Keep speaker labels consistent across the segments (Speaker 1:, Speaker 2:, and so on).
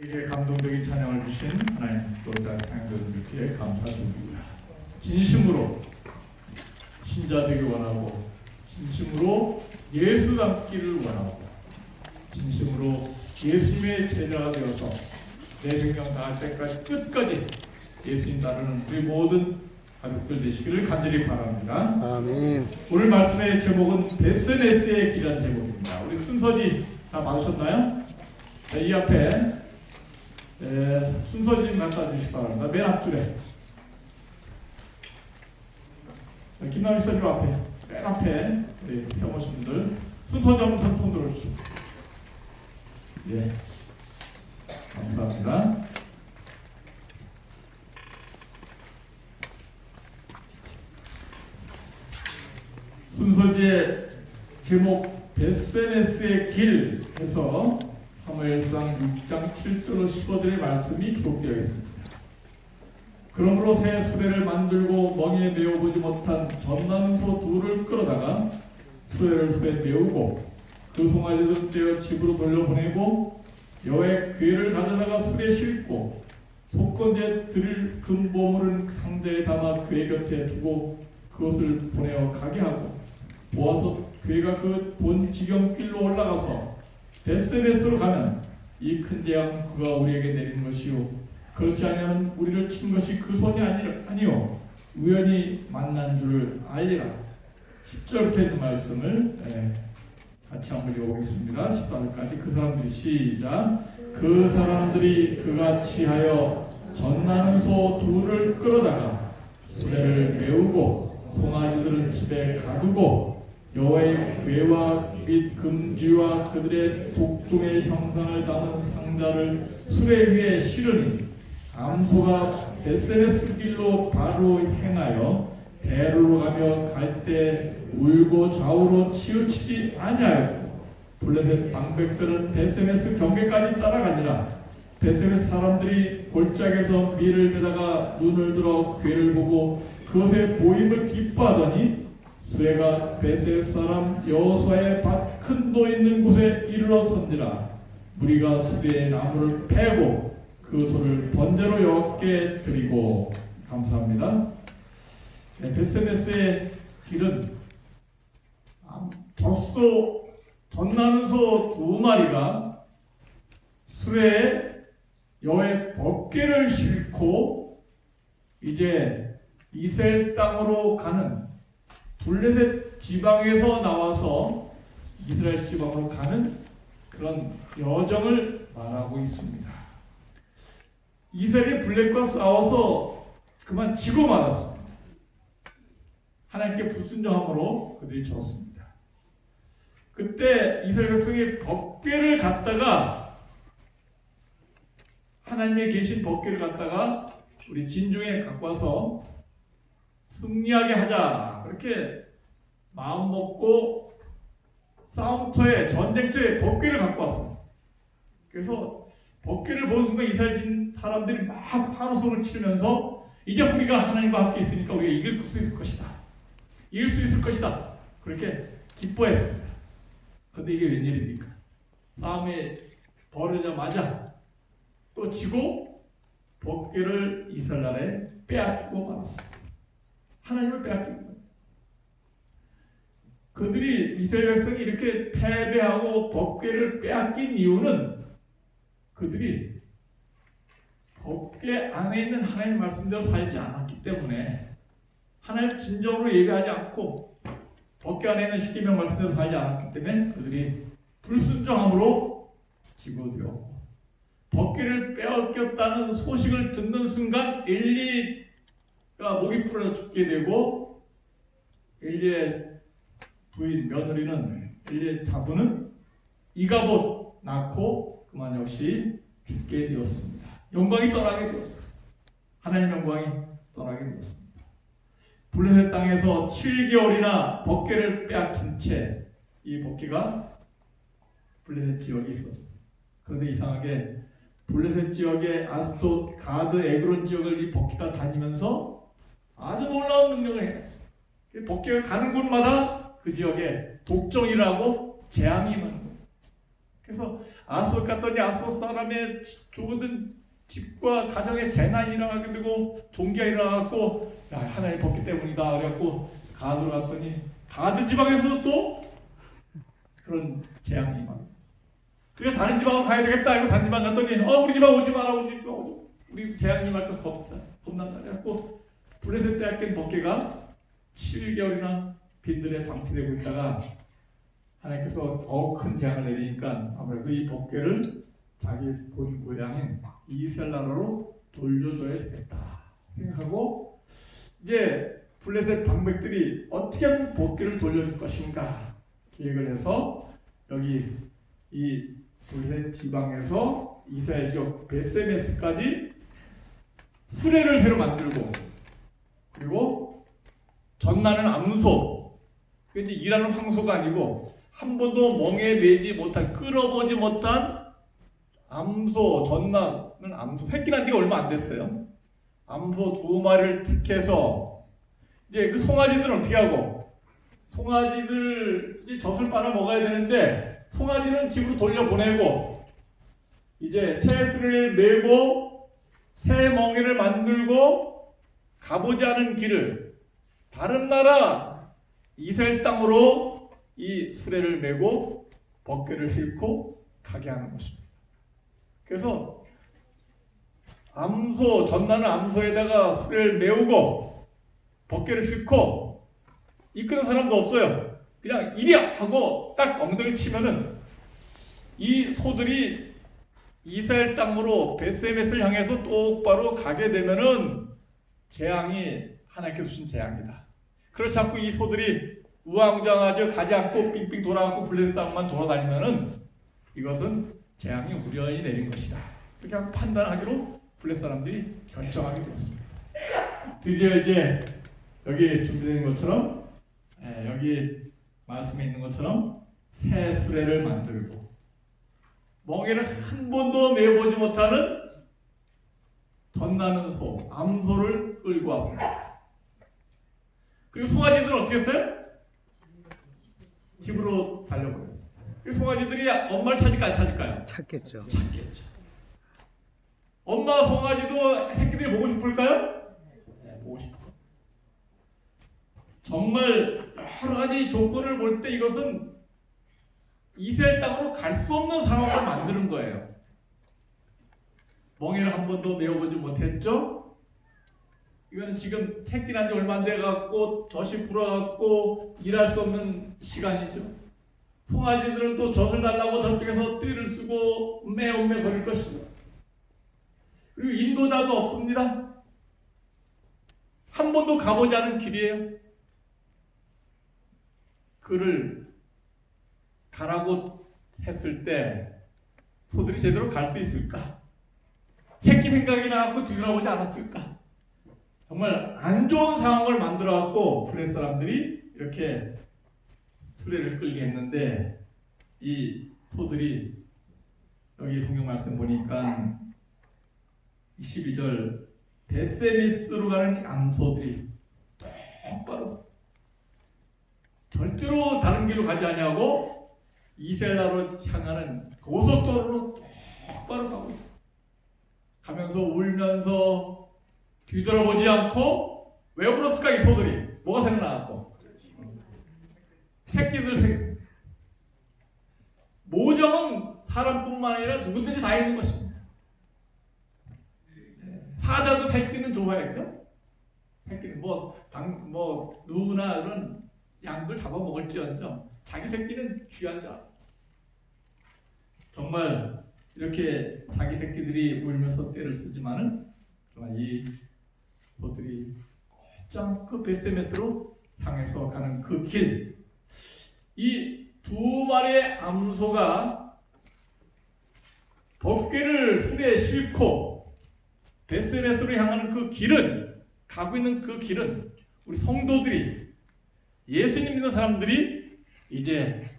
Speaker 1: 우리에게 감동적인 찬양을 주신 하나님 또 다른 찬양자들께 감사드립니다. 진심으로 신자 되기 원하고, 진심으로 예수 닮기를 원하고, 진심으로 예수님의 제자가 되어서 내 생명 다할 때까지 끝까지 예수님 따르는 우리 모든 가족들 되시기를 간절히 바랍니다.
Speaker 2: 아멘.
Speaker 1: 오늘 말씀의 제목은 베스메스의 길이라는 제목입니다. 우리 순서지 다 받으셨나요? 이 앞에 순서지 갖다 주시기 바랍니다. 맨 앞줄에 김남희 선생님 앞에, 맨 앞에 우리 태어오신 분들 순서지 한번 손 들어주시죠. 예, 감사합니다. 순서지의 제목 베스메스의 길 해서 사무엘상 6장 7절로 15절의 말씀이 기록되어 있습니다. 그러므로 새 수레를 만들고 멍에 메어보지 못한 전남소 둘을 끌어다가 수레를 수레에 메우고 그 송아지를 떼어 집으로 돌려보내고 여호와의 궤를 가져다가 수레에 싣고 속건제 드릴 금보물은 상자에 담아 궤 곁에 두고 그것을 보내어 가게 하고 보아서 궤가 그 본 지경길로 올라가서 베스메스로 가면 이 큰 재앙 그가 우리에게 내린 것이요 그렇지 아니하면 우리를 친 것이 그 손이 아니요 우연히 만난 줄을 알리라. 10절부터 있는 말씀을 같이 한번 읽어보겠습니다. 14절까지 그 사람들이 시작. 그 사람들이 그같이 하여 전나는 소 둘을 끌어다가 수레를 메우고 송아지들은 집에 가두고 여호와의 궤와 및 금쥐와 그들의 독종의 형상을 담은 상자를 수레 위에 실으니 암소가 베스메스 길로 바로 행하여 대로로 가며 갈 때 울고 좌우로 치우치지 아니하였고 블레셋 방백들은 베스메스 경계까지 따라가니라. 베스메스 사람들이 골짜기에서 밀을 베다가 눈을 들어 궤를 보고 그것의 보임을 기뻐하더니 수레가 베스메스 사람 여호수아의 밭 큰 도 있는 곳에 이르러 선지라. 무리가 수레의 나무를 패고 그 소를 번제로 여호와께 드리고. 감사합니다. 베스메스의 길은 전나는 소 두 마리가 수레에 여호와의 법궤를 싣고 이제 이스라엘 땅으로 가는, 블레셋 지방에서 나와서 이스라엘 지방으로 가는 그런 여정을 말하고 있습니다. 이스라엘이 블레셋과 싸워서 그만 지고 말았습니다. 하나님께 불순종함으로 그들이 졌습니다. 그때 이스라엘 백성이 법궤를 갖다가, 하나님의 계신 법궤를 갖다가 우리 진중에 갖고 와서 승리하게 하자, 그렇게 마음 먹고 싸움터에, 전쟁터에 법궤를 갖고 왔어요. 그래서 법궤를 보는 순간 이스라엘 사람들이 막 환호성을 치면서 이제 우리가 하나님과 함께 있으니까 우리가 이길 수 있을 것이다, 이길 수 있을 것이다, 그렇게 기뻐했습니다. 근데 이게 웬일입니까? 싸움이 벌어지자마자 또 지고 법궤를 이스라엘 나라에 빼앗기고 말았습니다. 하나님을 빼앗기고. 그들이, 이스라엘 백성이 이렇게 패배하고 법궤를 빼앗긴 이유는 그들이 법궤 안에 있는 하나님의 말씀대로 살지 않았기 때문에, 하나님 진정으로 예배하지 않고 법궤 안에 있는 십계명 말씀대로 살지 않았기 때문에 그들이 불순종함으로 지고 되었고, 법궤를 빼앗겼다는 소식을 듣는 순간 엘리가 목이 풀려 죽게 되고, 엘리의 부인 며느리는, 엘리의 자부는 이가봇 낳고 그만 역시 죽게 되었습니다. 영광이 떠나게 되었습니다. 하나님 영광이 떠나게 되었습니다. 블레셋 땅에서 7개월이나 법궤를 빼앗긴 채 이 법궤가 블레셋 지역에 있었습니다. 그런데 이상하게 블레셋 지역의 아스돗, 가드, 에그론 지역을 이 법궤가 다니면서 아주 놀라운 능력을 행했어요. 법궤가 가는 곳마다 그 지역에 독종이라고 재앙이 임하는 거예요. 그래서 아스돗 갔더니 아스돗 사람의 죽은 집과 가정에 재난이 일어나게 되고 종기가 일어나갖고 야, 하나님 벗기 때문이다 그래갖고 가드로 갔더니 가드 지방에서도 또 그런 재앙이 임합니다. 그래서 다른 지방으로 가야 되겠다 이거 다른 지방 갔더니 우리 지방 오지 마라 우리 재앙이 임할까 겁난다 그래갖고 블레셋 대학교 법궤가 7개월이나 빈들에 방치되고 있다가 하나님께서 더 큰 재앙을 내리니까 아무래도 이 법궤를 자기 본 고향인 이스라엘 나라로 돌려줘야 되겠다 생각하고 이제 블레셋 방백들이 어떻게 하면 법궤를 돌려줄 것인가 계획을 해서 여기 이 블레셋 지방에서 이스라엘 지역 베세메스까지 수레를 새로 만들고 그리고 전나는 암소 근데 일하는 황소가 아니고 한 번도 멍에 매지 못한 끌어보지 못한 암소 전나는 암소 새끼 난 지가 얼마 안 됐어요. 암소 2마리를 택해서 이제 그 송아지들은 어떻게 하고 송아지들 이제 젖을 빨아 먹어야 되는데 송아지는 집으로 돌려보내고 이제 새 수레를 메고 새 멍에를 만들고 가보지 않은 길을 다른 나라 이스라엘 땅으로 이 수레를 메고 법궤를 싣고 가게 하는 것입니다. 그래서 암소 전나는 암소에다가 수레를 메우고 법궤를 싣고 이끄는 사람도 없어요. 그냥 이리야 하고 딱 엉덩이 치면은 이 소들이 이스라엘 땅으로 베세메스를 향해서 똑바로 가게 되면은 재앙이 하나님께서 주신 재앙이다. 그렇지 않고 이 소들이 우왕좌왕하죠. 가지 않고 빙빙 돌아가고 블레셋 땅만 돌아다니면은 이것은 재앙이 우연히 내린 것이다. 그렇게 판단하기로 블레셋 사람들이 결정하게 되었습니다. 드디어 이제 여기 준비된 것처럼 여기 말씀에 있는 것처럼 새 수레를 만들고 멍에를 한 번도 메어보지 못하는 덧나는 소, 암소를 끌고 왔습니다. 그리고 송아지들은 어떻게 했어요? 집으로 달려버렸어요. 그리고 송아지들이 엄마를 찾을까 안 찾을까요?
Speaker 2: 찾겠죠.
Speaker 1: 찾겠죠. 엄마 송아지도 새끼들이 보고 싶을까요? 네, 보고 싶을 겁니다. 정말 여러 가지 조건을 볼 때 이것은 이스라엘 땅으로 갈 수 없는 상황을 만드는 거예요. 멍에를 한 번도 메어보지 못했죠? 이거는 지금 새끼 난 지 얼마 안 돼갖고 젖이 불어갖고 일할 수 없는 시간이죠. 송아지들은 또 젖을 달라고 저쪽에서 띠를 쓰고 매엄매 거릴 것이죠. 그리고 인도자도 없습니다. 한 번도 가보지 않은 길이에요. 그를 가라고 했을 때 소들이 제대로 갈 수 있을까? 새끼 생각이 나갖고 뒤돌아보지 않았을까? 정말 안 좋은 상황을 만들어갖고 블레셋 사람들이 이렇게 수레를 끌게 했는데 이 소들이 여기 성경 말씀 보니까 12절 베세미스로 가는 암소들이 똑바로 절대로 다른 길로 가지 아니하고 이스라엘로 향하는 고속도로로 똑바로 가고 있어요. 가면서 울면서 뒤돌아보지 않고 왜 울었을까 이 소들이? 뭐가 생각나고? 새끼들 모정은 사람뿐만 아니라 누구든지 다 있는 것입니다. 사자도 새끼는 좋아해요. 새끼는 누나 그런 양들 잡아먹을지언정 자기 새끼는 귀한 자. 정말 이렇게 자기 새끼들이 울면서 떼를 쓰지만은 정말 이 소들이 곧장 그 베세메스로 향해서 가는 그 길, 이 2마리의 암소가 법궤를 수레에 싣고 베세메스로 향하는 그 길은, 가고 있는 그 길은 우리 성도들이, 예수님 믿는 사람들이 이제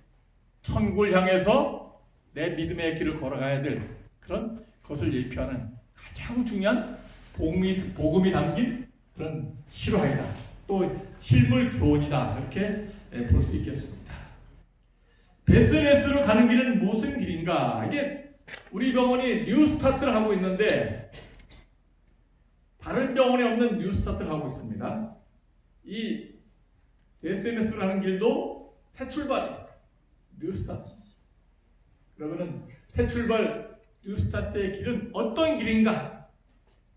Speaker 1: 천국을 향해서 내 믿음의 길을 걸어가야 될 그런 것을 예표하는 가장 중요한 복음이 담긴 그런 실화이다. 또 실물 교훈이다. 이렇게 볼 수 있겠습니다. 베스레스로 가는 길은 무슨 길인가? 이게 우리 병원이 뉴스타트를 하고 있는데 다른 병원에 없는 뉴스타트를 하고 있습니다. 이 베스레스로 가는 길도 새 출발, 뉴스타트. 그러면은 새 출발, 뉴스타트의 길은 어떤 길인가?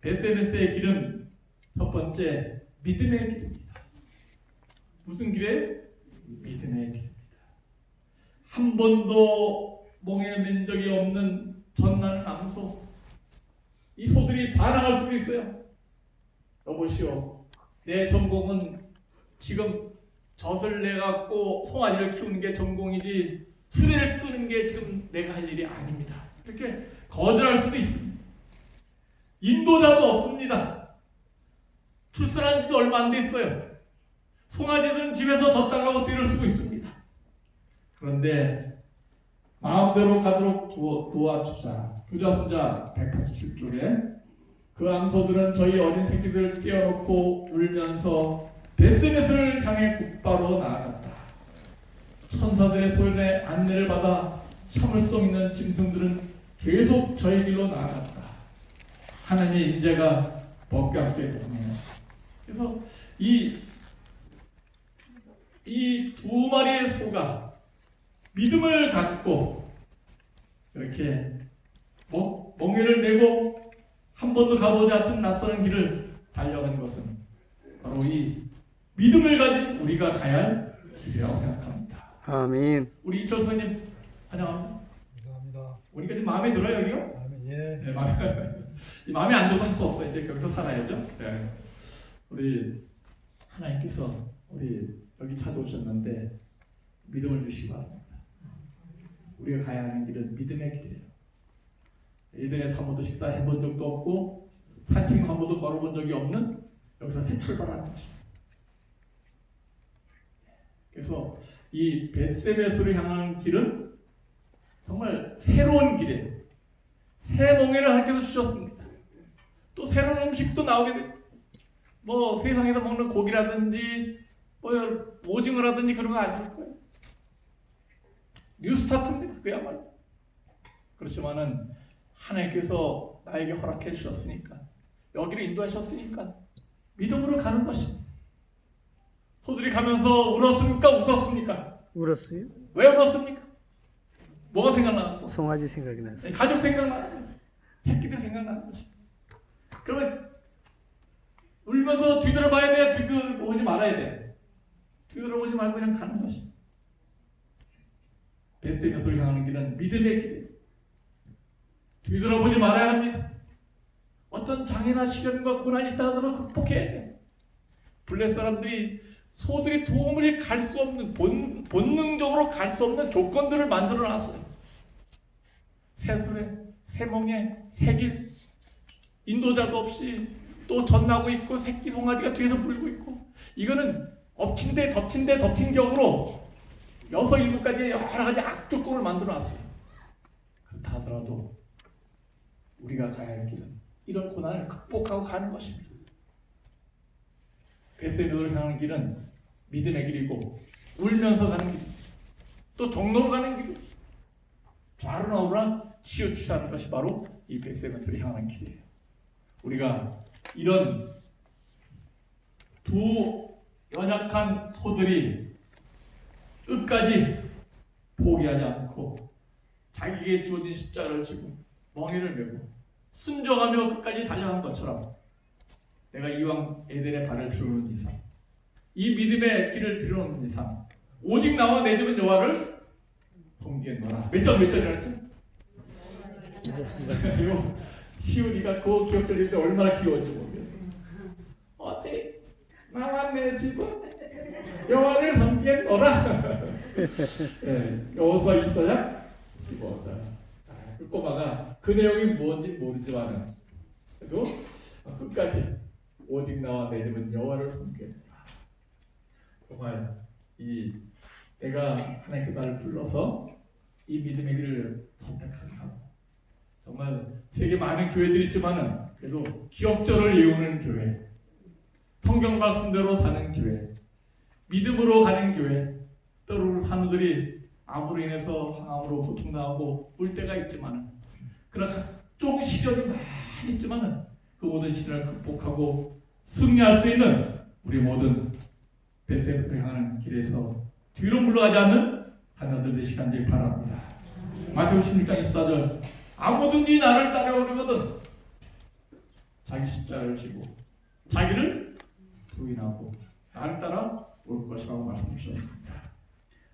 Speaker 1: 베스레스의 길은 첫 번째 믿음의 길입니다. 무슨 길이에요? 믿음의 길입니다. 한 번도 멍에 맨 적이 없는 전난 암소. 이 소들이 반항할 수도 있어요. 여보시오, 내 전공은 지금 젖을 내갖고 송아지를 키우는 게 전공이지 수레를 끄는 게 지금 내가 할 일이 아닙니다. 이렇게 거절할 수도 있습니다. 인도자도 없습니다. 출산한 지도 얼마 안 됐어요. 송아지들은 집에서 젖달라고 떼를 쓰고 있습니다. 그런데 마음대로 가도록 도와주자. 부자순자 187쪽에 그 암소들은 저희 어린 새끼들을 떼어놓고 울면서 베스메스를 향해 곧바로 나아갔다. 천사들의 소연의 안내를 받아 참을성 있는 짐승들은 계속 저희 길로 나아갔다. 하나님의 인재가 법과 함께 동행했다. 그래서 이 두 마리의 소가 믿음을 갖고 이렇게 멍에를 메고 한 번도 가보지 않던 낯선 길을 달려간 것은 바로 이 믿음을 가진 우리가 가야 할 길이라고 생각합니다.
Speaker 2: 아멘.
Speaker 1: 우리 이철 선생님 환영합니다.
Speaker 3: 감사합니다.
Speaker 1: 우리가 지금 마음에 들어요 여기요?
Speaker 3: 아멘. 예.
Speaker 1: 네, 마음에 안 들면 수 없어요. 이제 여기서 살아야죠. 네. 우리 하나님께서 우리 여기 찾아오셨는데 믿음을 주시기 바랍니다. 우리가 가야 하는 길은 믿음의 길이에요. 예전에 한 번도 식사해본 적도 없고 산책 한 번도 걸어본 적이 없는 여기서 새 출발하는 것입니다. 그래서 이 베스메스를 향하는 길은 정말 새로운 길이에요. 새 몽해를 하나님께서 주셨습니다. 또 새로운 음식도 나오게 돼요. 뭐 세상에서 먹는 고기라든지 뭐 오징어라든지 그런 거 안 줄 거예요. 뉴스타트입니다. 그야말로. 그렇지만은 하나님께서 나에게 허락해 주셨으니까 여기를 인도하셨으니까 믿음으로 가는 것입니다. 소들이 가면서 울었습니까? 웃었습니까?
Speaker 2: 울었어요?
Speaker 1: 왜 울었습니까? 뭐가 생각나는
Speaker 2: 송아지 생각이 났어요.
Speaker 1: 가족 생각나는 거예요. 새끼들 생각나는 것입니다. 그러면 울면서 뒤돌아봐야 돼요? 뒤돌아보지 말아야 돼요? 뒤돌아보지 말고 그냥 가는 것입니다. 베스메스를 향하는 길은 믿음의 길이에요. 뒤돌아보지 말아야 합니다. 어떤 장애나 시련과 고난이 있다 하더라도 극복해야 돼요. 블레 사람들이 소들이 도움을 갈 수 없는 본능적으로 갈 수 없는 조건들을 만들어 놨어요. 새수레, 새멍에, 새길, 인도자도 없이 또 젖나고 있고 새끼 송아지가 뒤에서 물고 있고 이거는 엎친 데 덮친 데 덮친 격으로 6, 7가지의 여러 가지 악조건을 만들어 놨어요. 그렇다 하더라도 우리가 가야 할 길은 이런 고난을 극복하고 가는 것입니다. 베스메스를 향하는 길은 믿음의 길이고 울면서 가는 길, 또 종로로 가는 길, 좌로나 우로나 치우치자는 것이 바로 이 베스메스를 향하는 길이에요. 우리가 이런 두 연약한 소들이 끝까지 포기하지 않고 자기에게 주어진 십자가를 지고 멍에를 메고 순종하며 끝까지 달려간 것처럼 내가 이왕 에덴의 발을 들어오는 이상 이 믿음의 길을 들어오는 이상 오직 나와 내 집은 여호와를 섬기겠노라. 몇 절이라 했죠? 이거 시온이가 그 기억 들릴 때 얼마나 귀여운지 모르겠어. 어째 나와 내 집은 여호와를 섬기겠노라. 네, 여호수아 24장 15절. 그 꼬마가 그 내용이 뭔지 모르지만은 그래도 끝까지 오직 나와 내 집은 여호와를 섬기겠노라. 정말 이 내가 하나님께 나를 불러서 이 믿음의 길을 선택하게 하고 정말 세계 많은 교회들이 있지만은 그래도 기억절을 외우는 교회, 성경 말씀대로 사는 교회, 믿음으로 가는 교회, 때로는 환우들이 암으로 인해서 항암으로 고통당하고 울 때가 있지만, 그러나 각종 시련이 많이 있지만 그 모든 시련을 극복하고 승리할 수 있는 우리 모든 베세메스를 향하는 길에서 뒤로 물러가지 않는 하나들 되시기 간절히 바랍니다. 마태복음 16장 24절, 아무든지 나를 따라오려거든 자기 십자가를 지고 자기를 부인하고 나를 따라 올 것이라고 말씀 주셨습니다.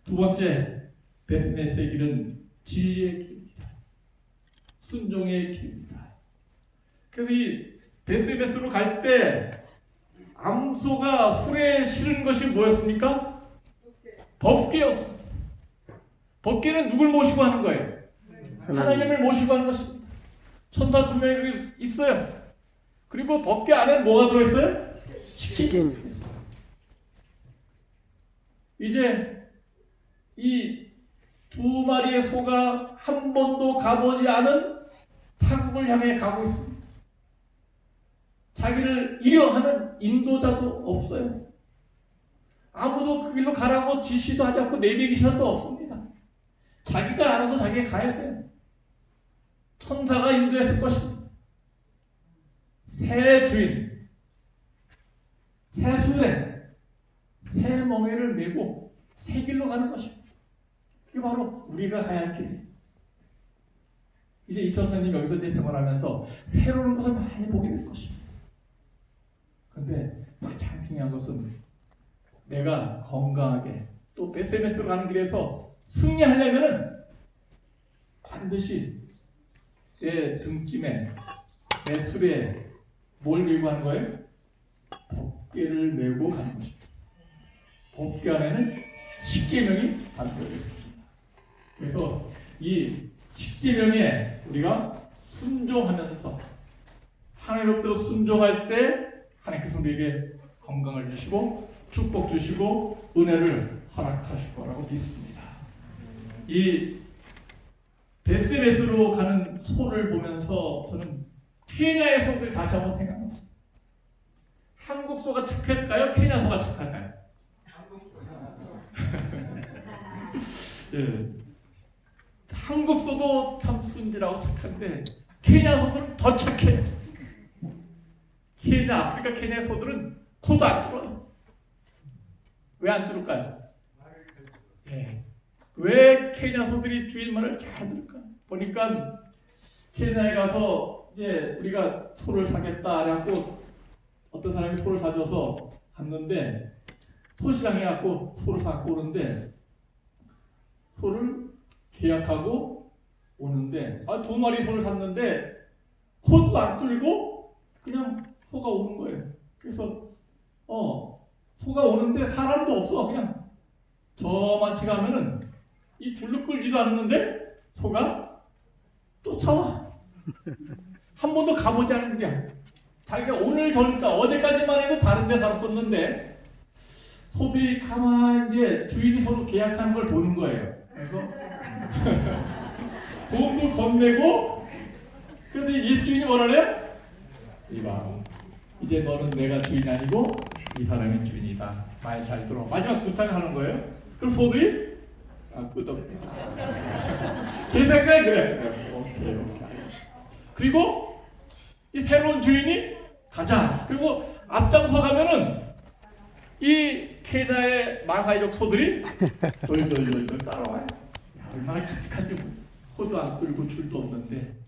Speaker 1: 두 번째, 베스메스의 길은 진리의 길입니다. 순종의 길입니다. 그래서 이 베스메스로 갈 때 암소가 술에 실은 것이 뭐였습니까? 법궤였습니다. 법궤는 누굴 모시고 하는 거예요? 하나님을 모시고 하는 것입니다. 천사 두 명이 있어요. 그리고 법궤 안에 뭐가 들어있어요? 치킨. 이제 이 두 마리의 소가 한 번도 가보지 않은 타국을 향해 가고 있습니다. 자기를 이려하는 인도자도 없어요. 아무도 그 길로 가라고 지시도 하지 않고 내비게이션도 없습니다. 자기가 알아서 자기가 가야 돼요. 천사가 인도했을 것입니다. 새 주인, 새 수레, 새 멍에를 메고 새 길로 가는 것입니다. 이게 바로 우리가 가야 할 길이에요. 이제 이천선님 여기서 이제 생활하면서 새로운 것을 많이 보게 될 것입니다. 그런데 가장 중요한 것은 내가 건강하게 또 베스메스로 가는 길에서 승리하려면은 반드시 내 등짐에 내 수레에 뭘 메고 하는 거예요? 법궤를 메고 가는 것입니다. 법궤 안에는 십계명이 담겨져 있습니다. 그래서 이 십계명에 우리가 순종하면서 하나님으로부터 순종할 때 하나님께서 우리에게 건강을 주시고 축복 주시고 은혜를 허락하실 거라고 믿습니다. 이 베스메스로 가는 소를 보면서 저는 케냐의 소를 다시 한번 생각했습니다. 한국 소가 착할까요? 케냐 소가 착할까요? 예. 한국 소도 참 순진하고 착한데 케냐 소들은 더 착해요. 케냐, 아프리카 케냐 소들은 코도 안 뚫어요. 왜 안 뚫을까요? 예. 왜 케냐 소들이 주인 말을 잘 들을까요? 보니까 케냐에 가서 이제 우리가 소를 사겠다 그래갖고 어떤 사람이 소를 사줘서 갔는데 소시장에 갖고 소를 사갖고 오는데 소를 계약하고 오는데 두 마리 소를 샀는데 코도 안 뚫고 그냥 소가 오는 거예요. 그래서 소가 오는데 사람도 없어. 그냥 저만치 가면은 이 줄로 끌지도 않는데 소가 쫓아와. 한 번도 가보지 않은 그냥 자기가 오늘 저니까 어제까지만 해도 다른 데 살았었는데 소들이 가만히 이제 주인이 서로 계약하는 걸 보는 거예요. 그래서 돈도 건네고 그래서 이 주인이 뭐라 그래요? 이봐, 이제 너는 내가 주인 아니고 이 사람이 주인이다. 말 잘 들어. 마지막 부탁을 하는 거예요. 그럼 소들이 끄덕. 제 생각에 그래. 오케이. 그리고 이 새로운 주인이 가자. 그리고 앞장서 가면은 이 케냐의 마사이족 소들이 돌돌돌돌 따라와요. 야, 얼마나 기특한지. 코도 안 뚫고 줄도 없는데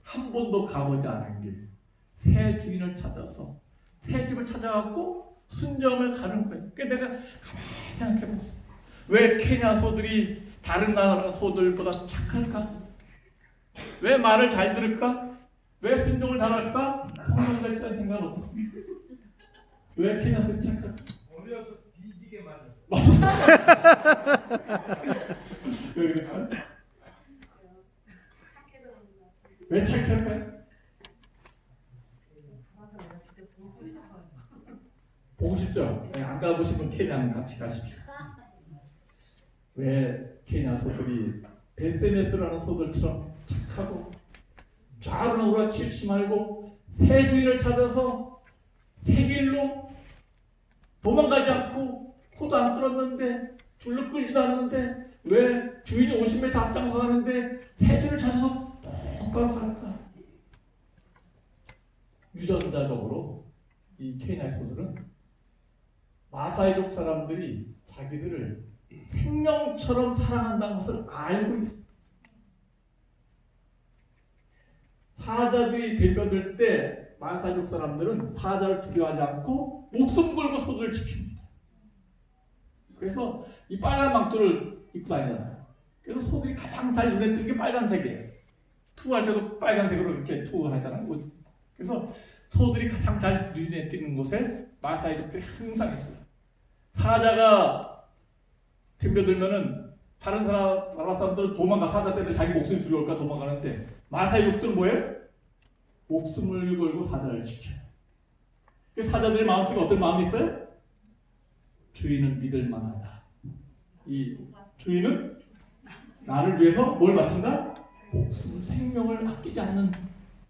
Speaker 1: 한 번도 가보지 않은 길, 새 주인을 찾아서 새 집을 찾아갖고 순정을 가는 거예요. 그러니까 내가 가만히 생각해봤어. 왜 케냐 소들이 다른 나라 소들보다 착할까? 왜 말을 잘 들을까? 왜 순종을 잘할까? 성경같이 한 생각은 어떻습니까? 왜 케냐 소들이 착할까?
Speaker 2: 어려서 뒤지게 맞았어.
Speaker 1: 왜 그럴까? 왜 착할까요? 보고 싶죠? 안 가보시면 케냐 한번 같이 가십시오. 왜 케냐 소들이 베스메스라는 소들처럼 착하고 좌우로 우라치지 말고 새 주인을 찾아서 새 길로 도망가지 않고 코도 안 뚫었는데 줄로 끌지도 않았는데 왜 주인이 50m 앞장서 가는데 새 줄을 찾아서 똑바로 갈까? 유전자적으로 이 케이나의 소들은 마사이족 사람들이 자기들을 생명처럼 사랑한다는 것을 알고 있습니다. 사자들이 덤벼들 때 마사이족 사람들은 사자를 두려워하지 않고 목숨 걸고 소들을 지킵니다. 그래서 이 빨간 망토를 입고 다니잖아요. 그래서 소들이 가장 잘 눈에 띄는 게 빨간색이에요. 투할 때도 빨간색으로 이렇게 투를 하잖아요. 그래서 소들이 가장 잘 눈에 띄는 곳에 마사이족들이 항상 있어요. 사자가 덤벼들면은 다른 나라 사람들은 도망가, 사자 때문에 자기 목숨이 두려울까 도망가는데 마사이족들은 뭐예요? 목숨을 걸고 사자를 지켜요. 사자들의 마음속에 어떤 마음이 있어요? 주인은 믿을 만하다. 이 주인은 나를 위해서 뭘 바친다? 목숨, 생명을 아끼지 않는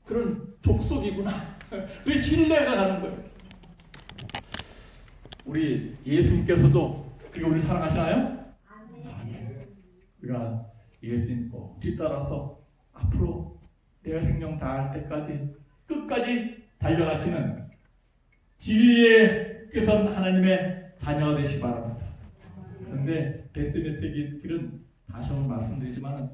Speaker 1: 그런 족속이구나. 그 신뢰가 가는 거예요. 우리 예수님께서도 그리고 우리 사랑하시나요? 아멘. 우리가 예수님 뒤따라서 앞으로 내가 생명 다할 때까지 끝까지 달려가시는 진리의 끝선 하나님의 자녀가 되시기 바랍니다. 그런데 베스메스의 길은 다시 한번 말씀드리지만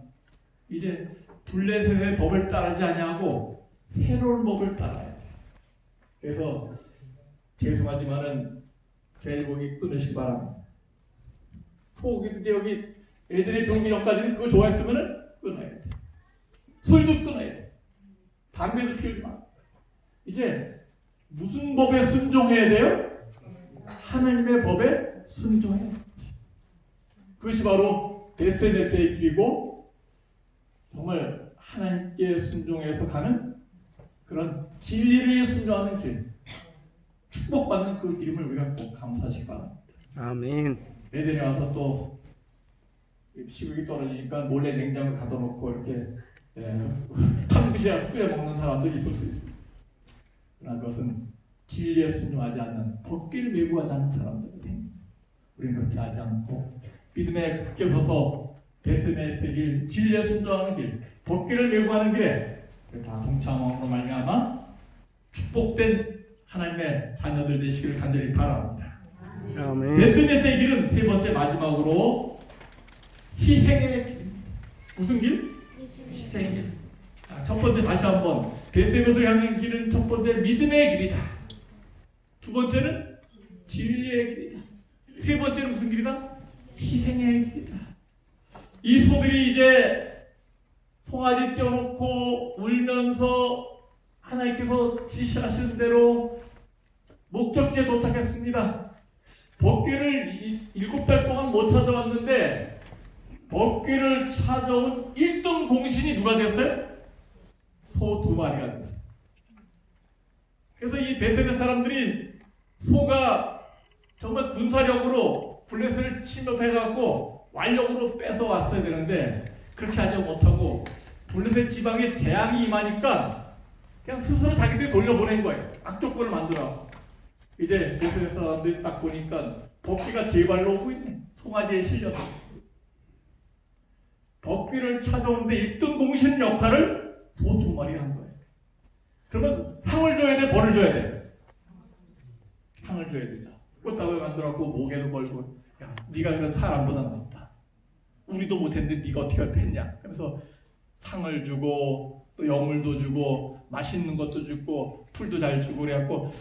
Speaker 1: 이제 블레셋의 법을 따르지 아니하고 새로운 법을 따라야 돼요. 그래서 죄송하지만은 돼지고기 끊으시기 바랍니다. 소고기 여기 애들이 동기 전까지는 그거 좋아했으면은 끊어야 돼. 술도 끊어야 돼. 담배도 피우지 마. 이제 무슨 법에 순종해야 돼요? 하나님의 법에 순종해야 돼요. 그것이 바로 베스메스의 길이고 정말 하나님께 순종해서 가는 그런 진리를 순종하는 길, 축복받는 그 길임을 우리가 꼭 감사하시기 바랍니다.
Speaker 3: 아멘.
Speaker 1: 예전에 와서 또 식욕이 떨어지니까 몰래 냉장고에 가둬놓고 이렇게 탕비실에 가서 끓여 먹는 사람들이 있을 수 있습니다. 그러나 그것은 진리에 순종하지 않는 법기를 메고하지 않는 사람들이 우리는 그렇게 하지 않고 믿음에 굳게 서서 베스메스의 길, 진리에 순종하는 길, 법기를 메고하는 길에 다 동참함으로 말미암아 축복된 하나님의 자녀들 되시기를 간절히 바랍니다.
Speaker 3: 아멘.
Speaker 1: 베스메스의 길은 세 번째 마지막으로 희생의 길입니다. 무슨 길? 희생의 길. 첫 번째 다시 한번 베스메스를 향한 길은 첫 번째 믿음의 길이다. 두 번째는 진리의 길이다. 세 번째는 무슨 길이다? 희생의 길이다. 이 소들이 이제 송아지 떼어놓고 울면서 하나님께서 지시하신 대로 목적지에 도착했습니다. 법궤를 7달 동안 못 찾아왔는데 법궤를 찾아온 1등 공신이 누가 됐어요? 소 2마리가 됐어요. 그래서 이 베세메 사람들이 소가 정말 군사력으로 블레셋을 침입해갖고 완력으로 뺏어 왔어야 되는데 그렇게 하지 못하고 블레셋 지방에 재앙이 임하니까 그냥 스스로 자기들이 돌려보낸 거예요. 악조건을 만들어. 이제 베세메 사람들이 딱 보니까 법궤가 제 발로 오고 있네. 송아지에 실려서. 법궤를 찾아오는데 1등 공신 역할을 소 2마리 한 거예요. 그러면 상을 줘야 돼, 벌을 줘야 돼? 상을 줘야 되죠. 꽃다발 만들었고 목에도 걸고, 야, 네가 그런 사람보다 낫다. 우리도 못했는데 네가 어떻게 했냐? 그래서 상을 주고 또 여물도 주고 맛있는 것도 주고 풀도 잘 주고 그래갖고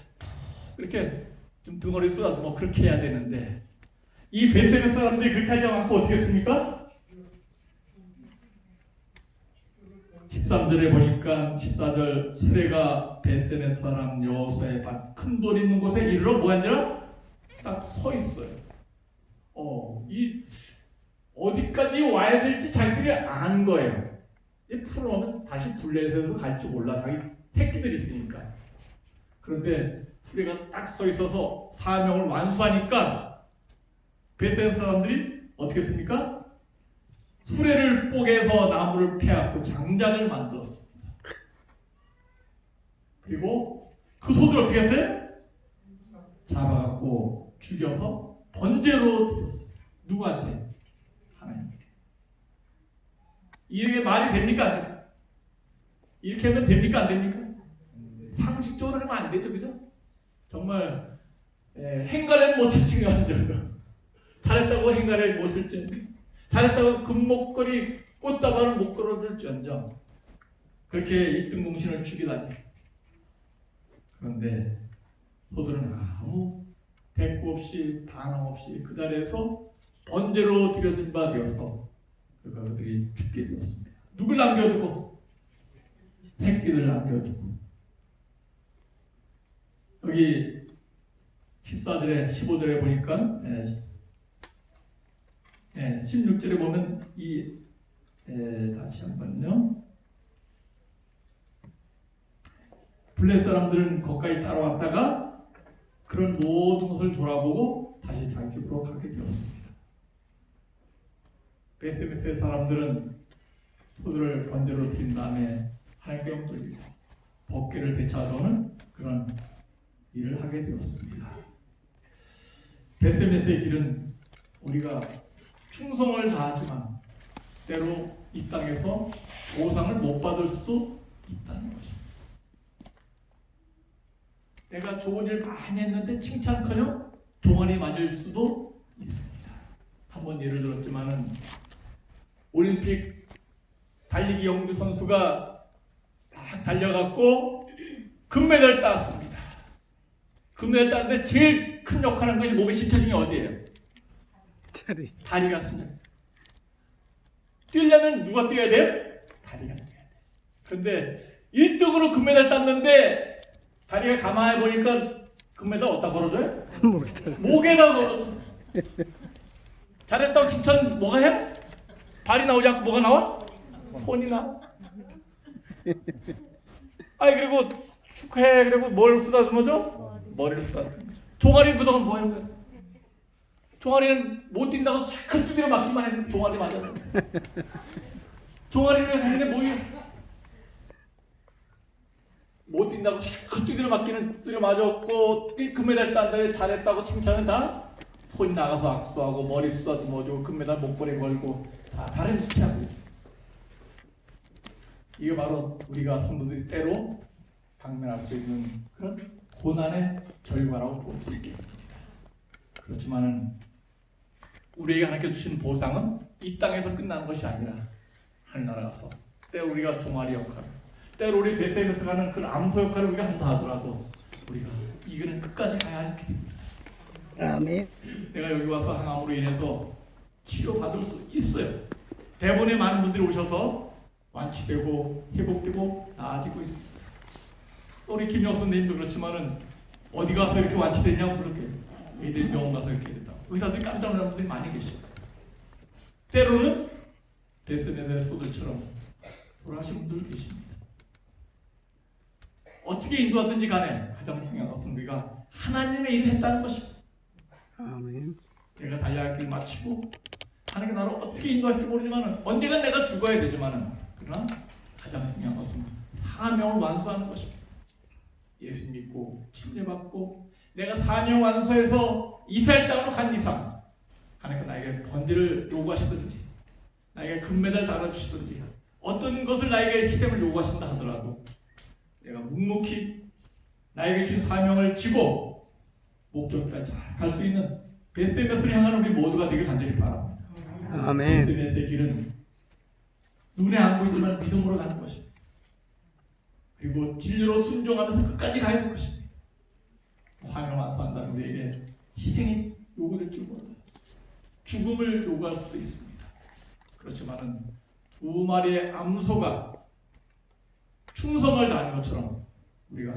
Speaker 1: 이렇게 좀 등어리 쏟아도 뭐 그렇게 해야 되는데 이 베세메 사람들이 그렇게 하지 않고 어떻게 했습니까? 13절에 보니까 14절 수레가 베세메 사람 여호수아의 밭 큰 돌 있는 곳에 이르러 뭐한지라 딱 서 있어요. 이 어디까지 와야 될지 자기들이 아는 거예요. 이 풀어오면 다시 블레셋으로 갈지 몰라. 자기 택기들이 있으니까. 그런데 수레가 딱 서 있어서 사명을 완수하니까 베세메 사람들이 어떻게 했습니까? 수레를 뽀개서 나무를 패갖고 장작을 만들었습니다. 그리고 그 소들 어떻게 했어요? 잡아갖고 죽여서 번제로 드렸어요. 누구한테? 하나님께. 이게 말이 됩니까? 안 됩니까? 이렇게 하면 됩니까? 안 됩니까? 상식적으로 하면 안 되죠. 그죠? 정말 행간에 못 측정한 정도. 잘했다고 행간에 못 쓸지, 잘했다고 금목걸이 꽃다발을 못 걸어줄지언정 그렇게 1등 공신을 주기다니. 그런데 소들은 아무 대꾸 없이 반항 없이 그 자리에서 번제로 드려진 바 되어서 그들이 죽게 되었습니다. 누굴 남겨두고? 새끼를 남겨두고. 여기 14절에 15절에 보니까 16절에 보면 다시 한번요. 블레 사람들은 거기까지 따라왔다가 그런 모든 것을 돌아보고 다시 자기 집으로 가게 되었습니다. 베스메스의 사람들은 소들을 번제로 드린 다음에 하나님께 영 돌리고 법궤를 되찾아오는 그런 일을 하게 되었습니다. 베스메스의 길은 우리가 충성을 다하지만 때로 이 땅에서 보상을 못 받을 수도 있다는 것입니다. 내가 좋은 일 많이 했는데 칭찬커녕 종아리 맞을 수도 있습니다. 한번 예를 들었지만은 올림픽 달리기 영주 선수가 막 달려갖고 금메달 땄습니다. 금메달 땄는데 제일 큰 역할을 하는 것이 몸의 신체 중에 어디예요? 다리가 쓰냐. 뛰려면 누가 뛰어야 돼요? 다리가 뛰어야 돼요. 그런데 1등으로 금메달 땄는데 다리가 가만히 보니까 금메달 어디다 걸어줘요? 목에다 걸어줘. 잘했다고 칭찬 뭐가 해? 발이 나오지 않고 뭐가 나와? 손이 나와. 아니 그리고 축하해. 그리고 뭘 쓰다듬어줘? 머리를 쓰다듬어줘. 종아리 그동안 뭐 했는 거야? 종아리는 못 뛴다고 큰 두드려 맞기만 했는데 종아리 맞았어. 종아리를 위해서 했는데 뭐야? 못 뛴다고 큰 두드려 맞기는 두드려 맞았고 금메달 딴데 잘했다고 칭찬은 다 손이 나가서 악수하고 머리 쓰다듬어주고 금메달 목걸이 걸고 다 다른 짓을 하고 있어. 이게 바로 우리가 성도들이 때로 당면할 수 있는 그런 고난의 결과라고 볼 수 있겠습니다. 그렇지만은 우리에게 하나님께 주신 보상은 이 땅에서 끝나는 것이 아니라 하늘나라 가서 때로 우리가 종아리 역할, 때로 우리 베세에서 가는 그 암소 역할을 우리가 한다 하더라도 우리가 이 길은 끝까지 가야 하게 됩니다.
Speaker 3: 아멘.
Speaker 1: 내가 여기 와서 항암으로 인해서 치료받을 수 있어요. 대부분의 많은 분들이 오셔서 완치되고 회복되고 나아지고 있습니다. 우리 김영 선생님도 그렇지만은 어디 가서 이렇게 완치됐냐고 그렇게 애들 병원 가서 이렇게 됐다. 의사들이 깜짝 놀라는 분들이 많이 계시고 때로는 베스메스의 소들처럼 돌아가신 분들 계십니다. 어떻게 인도하든지 간에 가장 중요한 것은 우리가 하나님의 일을 했다는 것입니다.
Speaker 3: 아멘.
Speaker 1: 내가 달려야 할 길 마치고 하나님께 나를 어떻게 인도할지 모르지만 언젠가 내가 죽어야 되지만 그러나 가장 중요한 것은 사명을 완수하는 것입니다. 예수 믿고 침례받고 내가 사명 완수해서 이스라엘 땅으로 간 이상 하나님께 나에게 번제를 요구하시든지 나에게 금메달 달아주시든지 어떤 것을 나에게 희생을 요구하신다 하더라도 내가 묵묵히 나에게 주신 사명을 지고 목적까지 잘 갈 수 있는 베스메스를 향한 우리 모두가 되길 간절히 바랍니다.
Speaker 3: 아멘.
Speaker 1: 베스메스의 길은 눈에 안 보이지만 믿음으로 가는 것입니다. 그리고 진리로 순종하면서 끝까지 가야 될 것입니다. 화면을 완수한다는 우리에게 희생이 요구될 줄 몰라요. 죽음을 요구할 수도 있습니다. 그렇지만은 두 마리의 암소가 충성을 다하는 것처럼 우리가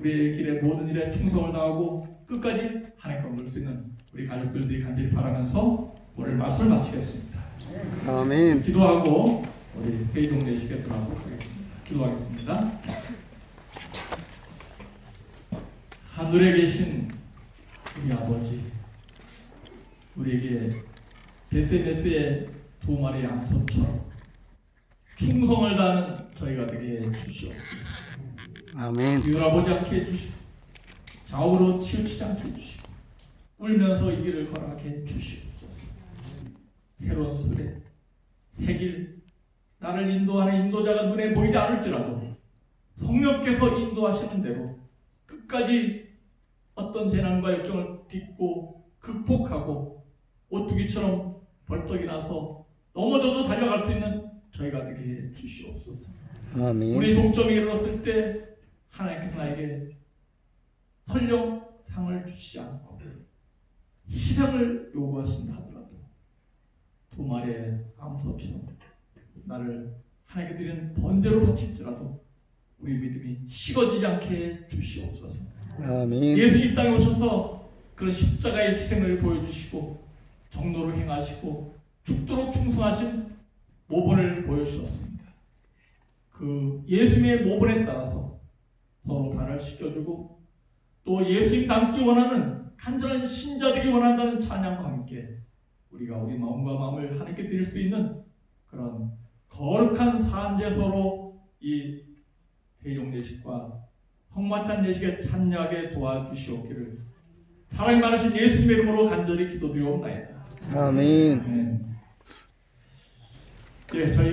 Speaker 1: 우리의 길의 모든 일에 충성을 다하고 끝까지 하나님과 놀 수 있는 우리 가족들이 간절히 바라면서 오늘 말씀을 마치겠습니다.
Speaker 3: 아멘.
Speaker 1: 기도하고 우리 세종 예식에 들어가도록 하겠습니다. 기도하겠습니다. 하늘에 계신 우리 아버지, 우리에게 베스메스의 두 마리의 암소처럼 충성을 다하는 저희가 되게 해주시옵소서.
Speaker 3: 아멘.
Speaker 1: 뒤돌아보지 않게 해주시고 좌우로 치우치지 않게 해주시고 울면서 이 길을 걸어가게 해주시옵소서. 새로운 수레, 새 길, 나를 인도하는 인도자가 눈에 보이지 않을지라도 성령께서 인도하시는 대로 끝까지 어떤 재난과 역경을 딛고 극복하고 오뚜기처럼 벌떡이 나서 넘어져도 달려갈 수 있는 저희가 되게 해 주시옵소서.
Speaker 3: 아멘.
Speaker 1: 우리 종점에 이르렀을 때 하나님께서 나에게 설령 상을 주시지 않고 희생을 요구하신다 하더라도 두 마리의 암소처럼 나를 하나님께 드리는 번제로 바칠지라도 우리 믿음이 식어지지 않게 해 주시옵소서.
Speaker 3: 아멘.
Speaker 1: 예수 이 땅에 오셔서 그런 십자가의 희생을 보여주시고 정로로 행하시고 죽도록 충성하신 모본을 보여주셨습니다. 그 예수님의 모본에 따라서 서로 발달시켜주고 또 예수님 닮기 원하는 간절한 신자되기 원한다는 찬양과 함께 우리가 우리 마음과 마음을 하나님께 드릴 수 있는 그런 거룩한 산제소로 이 대종예식과 성만찬 예식에 참여하게 도와주시옵기를 사랑이 많으신 예수님의 이름으로 간절히 기도드리옵나이다.
Speaker 3: 아멘.
Speaker 1: 아멘. 예, 저희